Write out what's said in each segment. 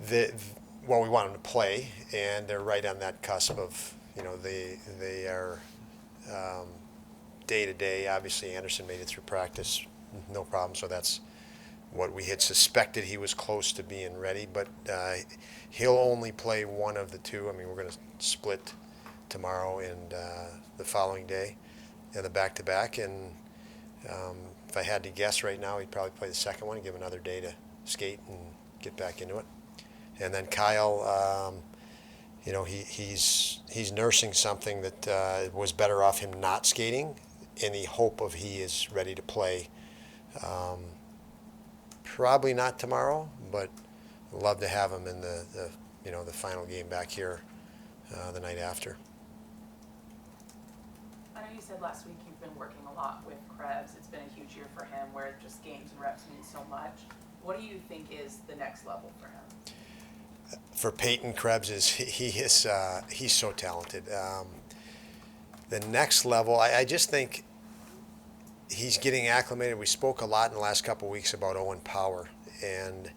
the, well, we want them to play, and they're right on that cusp of, they are day to day. Obviously, Anderson made it through practice, no problem. So that's what we had suspected. He was close to being ready, but he'll only play one of the two. I mean, we're going to split tomorrow and the following day, and the back-to-back. And if I had to guess right now, he'd probably play the second one and give another day to skate and get back into it. And then Kyle, he's nursing something that was better off him not skating, in the hope of he is ready to play. Probably not tomorrow, but I'd love to have him in the final game back here the night after. I know you said last week you've been working a lot with Krebs. It's been a huge year for him where just games and reps mean so much. What do you think is the next level for him? For Peyton, Krebs he's so talented. The next level, I just think he's getting acclimated. We spoke a lot in the last couple of weeks about Owen Power, and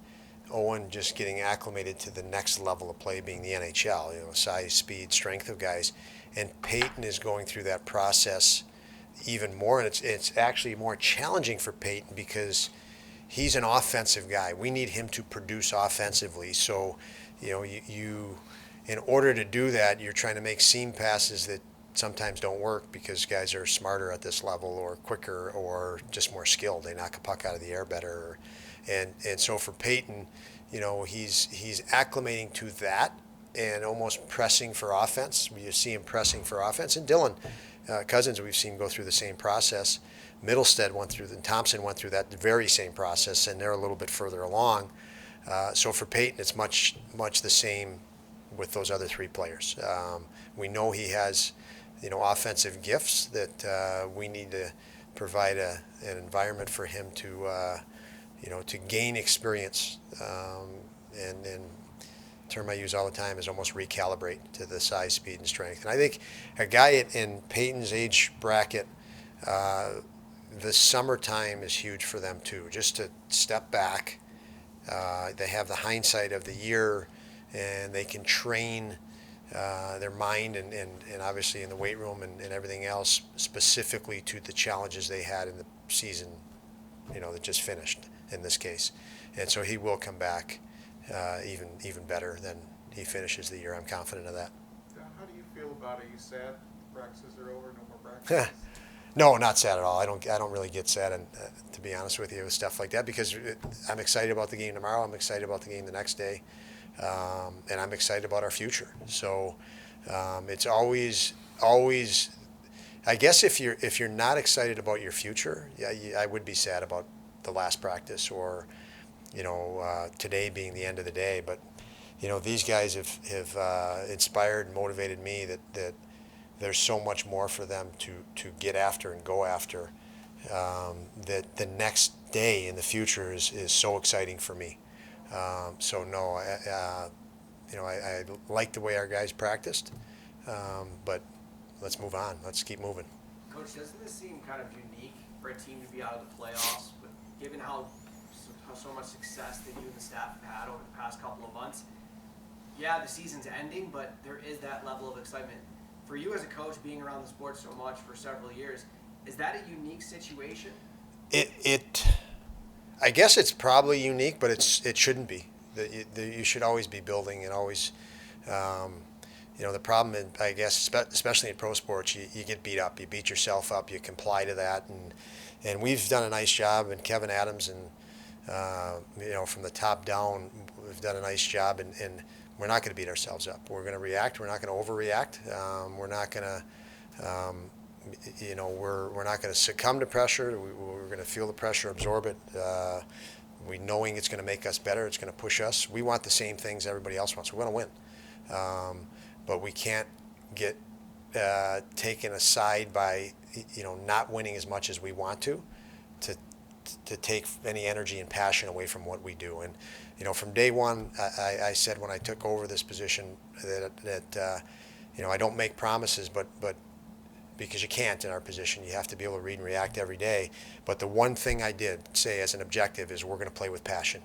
Owen just getting acclimated to the next level of play, being the NHL, size, speed, strength of guys. And Peyton is going through that process even more, and it's actually more challenging for Peyton because he's an offensive guy. We need him to produce offensively. So, you in order to do that, you're trying to make seam passes that sometimes don't work because guys are smarter at this level or quicker or just more skilled. They knock a puck out of the air better. And so for Peyton, he's acclimating to that and almost pressing for offense. You see him pressing for offense. And Dylan Cousins, we've seen go through the same process. Middlestead and Thompson went through that very same process, and they're a little bit further along. So for Peyton, it's much the same with those other three players. We know he has, offensive gifts that we need to provide an environment for him to, to gain experience. And the term I use all the time is almost recalibrate to the size, speed, and strength. And I think a guy in Peyton's age bracket, the summertime is huge for them too. Just to step back, they have the hindsight of the year, and they can train their mind and obviously in the weight room and everything else specifically to the challenges they had in the season, that just finished in this case. And so he will come back even better than he finishes the year. I'm confident of that. How do you feel about it? Are you sad practices are over, no more practices? No, not sad at all. I don't really get sad, and to be honest with you, with stuff like that, because I'm excited about the game tomorrow. I'm excited about the game the next day, and I'm excited about our future. So it's always. I guess if you're not excited about your future, I would be sad about the last practice or today being the end of the day. But these guys have inspired and motivated me that there's so much more for them to get after and go after, that the next day in the future is so exciting for me. So no, I like the way our guys practiced, but let's move on. Let's keep moving. Coach, doesn't this seem kind of unique for a team to be out of the playoffs, given how so much success that you and the staff have had over the past couple of months? Yeah, the season's ending, but there is that level of excitement. For you as a coach, being around the sport so much for several years, is that a unique situation? I guess it's probably unique, but it shouldn't be. You should always be building and always, the problem, I guess, especially in pro sports, you get beat up. You beat yourself up. You comply to that, and we've done a nice job. And Kevin Adams and from the top down, we've done a nice job. And we're not going to beat ourselves up. We're going to react. We're not going to overreact. We're not going to, we're not going to succumb to pressure. We're going to feel the pressure, absorb it. We knowing it's going to make us better. It's going to push us. We want the same things everybody else wants. We want to win, but we can't get taken aside by not winning as much as we want to take any energy and passion away from what we do. And from day one, I said when I took over this position that I don't make promises, but because you can't in our position, you have to be able to read and react every day. But the one thing I did say as an objective is we're going to play with passion.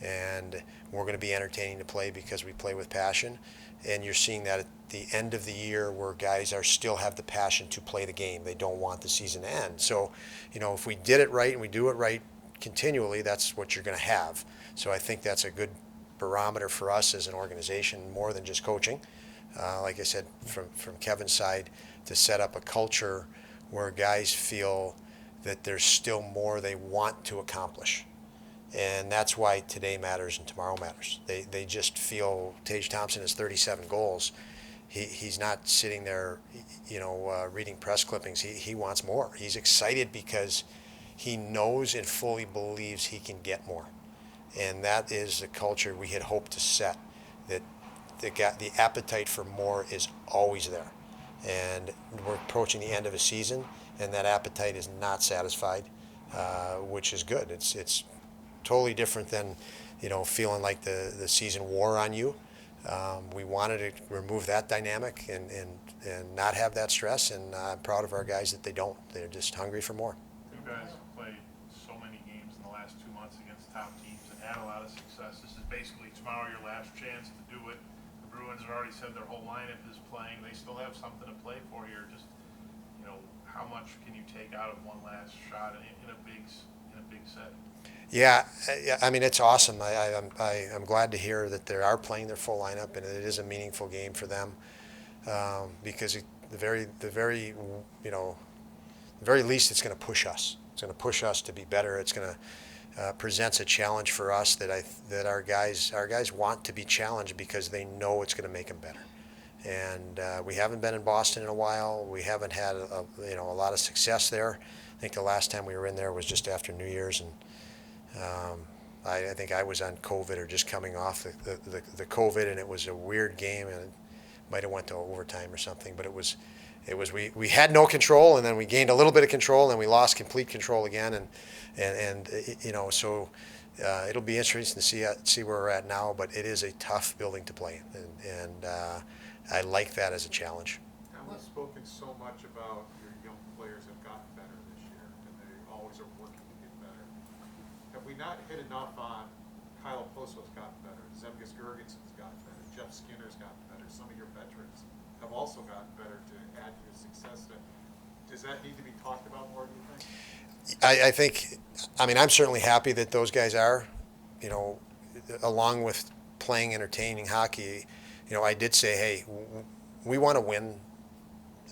and we're going to be entertaining to play because we play with passion. And you're seeing that at the end of the year where guys are still have the passion to play the game. They don't want the season to end. So, if we did it right and we do it right continually, that's what you're going to have. So I think that's a good barometer for us as an organization, more than just coaching. Like I said, from Kevin's side, to set up a culture where guys feel that there's still more they want to accomplish. And that's why today matters and tomorrow matters. They just feel Tage Thompson has 37 goals. He's not sitting there, reading press clippings. He wants more. He's excited because he knows and fully believes he can get more. And that is the culture we had hoped to set, that the appetite for more is always there. And we're approaching the end of a season, and that appetite is not satisfied, which is good. It's totally different than, feeling like the season wore on you. We wanted to remove that dynamic and not have that stress, and I'm proud of our guys that they don't. They're just hungry for more. You guys have played so many games in the last 2 months against top teams and had a lot of success. This is basically tomorrow your last chance to do it. The Bruins have already said their whole lineup is playing. They still have something to play for here. Just, how much can you take out of one last shot in a big set? Yeah, I mean, it's awesome. I'm glad to hear that they are playing their full lineup, and it is a meaningful game for them, because the very least, it's going to push us. It's going to push us to be better. It's going to presents a challenge for us that our guys want to be challenged because they know it's going to make them better. And we haven't been in Boston in a while. We haven't had a lot of success there. I think the last time we were in there was just after New Year's, and I think I was on COVID or just coming off the COVID, and it was a weird game, and it might have went to overtime or something. But we had no control, and then we gained a little bit of control, and then we lost complete control again, and so it'll be interesting to see where we're at now. But it is a tough building to play in, and I like that as a challenge. Now, we've spoken so much about your young players have gotten better this year, and they always are working to get better. Have we not hit enough on Kyle Okposo's gotten better, Zemgus Girgenson's gotten better, Jeff Skinner's gotten better, some of your veterans have also gotten better to add to your success. Does that need to be talked about more, do you think? I think, I'm certainly happy that those guys are, along with playing entertaining hockey. I did say, hey, we want to win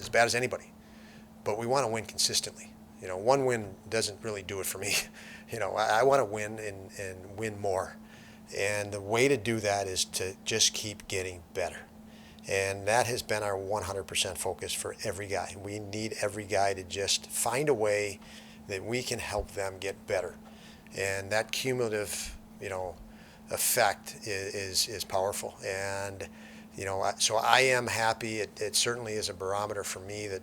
as bad as anybody, but we want to win consistently. One win doesn't really do it for me. I want to win and win more. And the way to do that is to just keep getting better. And that has been our 100% focus for every guy. We need every guy to just find a way that we can help them get better. And that cumulative, effect is powerful. And, so I am happy. It certainly is a barometer for me that,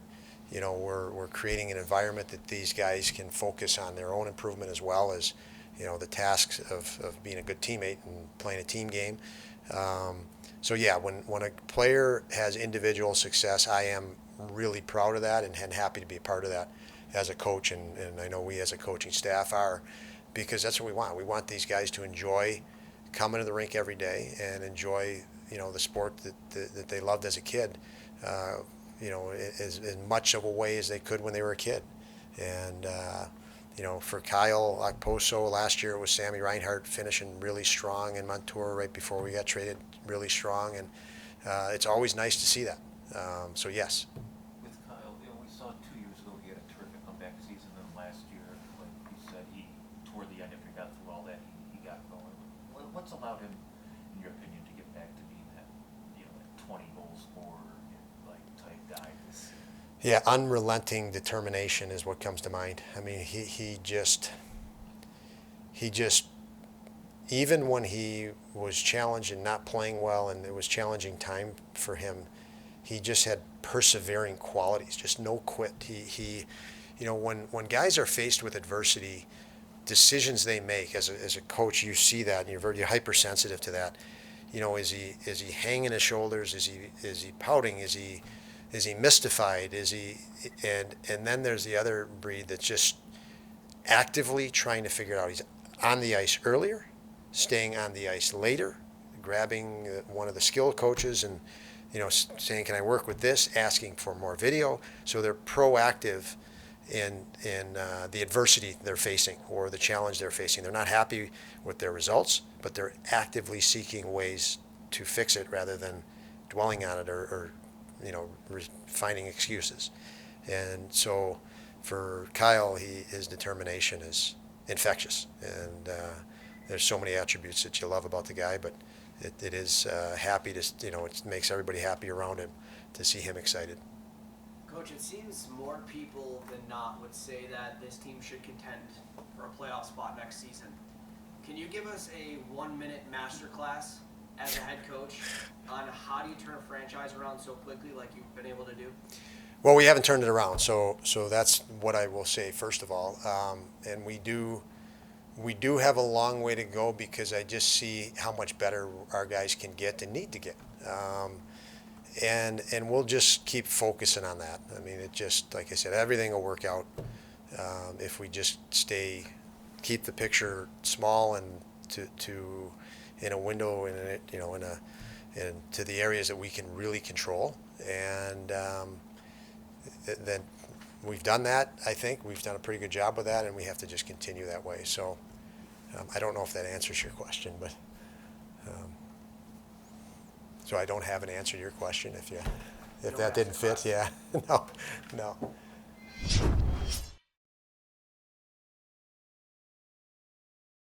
we're creating an environment that these guys can focus on their own improvement as well as, the tasks of being a good teammate and playing a team game. So yeah, when a player has individual success, I am really proud of that and happy to be a part of that as a coach, and I know we as a coaching staff are, because that's what we want. We want these guys to enjoy coming to the rink every day and enjoy, the sport that they loved as a kid, as much of a way as they could when they were a kid. And, for Kyle Okposo last year, it was Sammy Reinhart finishing really strong in Montour right before we got traded, really strong. And it's always nice to see that. So yes. With Kyle, we saw 2 years ago he had a terrific comeback season, and last year, like you said, toward the end, after he got through all that, he got going. What's allowed him, in your opinion, to get back to being that, that 20 goal scorer, type guy? Yeah, unrelenting determination is what comes to mind. He just, even when he was challenged and not playing well, and it was challenging time for him, he just had persevering qualities, just no quit. When guys are faced with adversity, decisions they make as a coach, you see that, and you're hypersensitive to that. Is he hanging his shoulders? Is he pouting? Is he mystified? And then there's the other breed that's just actively trying to figure it out. He's on the ice earlier, staying on the ice later, grabbing one of the skill coaches and, saying, can I work with this, asking for more video. So they're proactive in the adversity they're facing or the challenge they're facing. They're not happy with their results, but they're actively seeking ways to fix it rather than dwelling on it or finding excuses. And so for Kyle, his determination is infectious. And there's so many attributes that you love about the guy, but it is happy to, it makes everybody happy around him to see him excited. Coach, it seems more people than not would say that this team should contend for a playoff spot next season. Can you give us a 1-minute masterclass as a head coach on how do you turn a franchise around so quickly like you've been able to do? Well, we haven't turned it around, so that's what I will say first of all. And we do have a long way to go because I just see how much better our guys can get and need to get. And we'll just keep focusing on that. I mean, it just, like I said, everything will work out if we just keep the picture small and to in a window and to the areas that we can really control. And then we've done that. I think we've done a pretty good job with that, and we have to just continue that way. So I don't know if that answers your question, but so I don't have an answer to your question if that didn't fit. Yeah, no.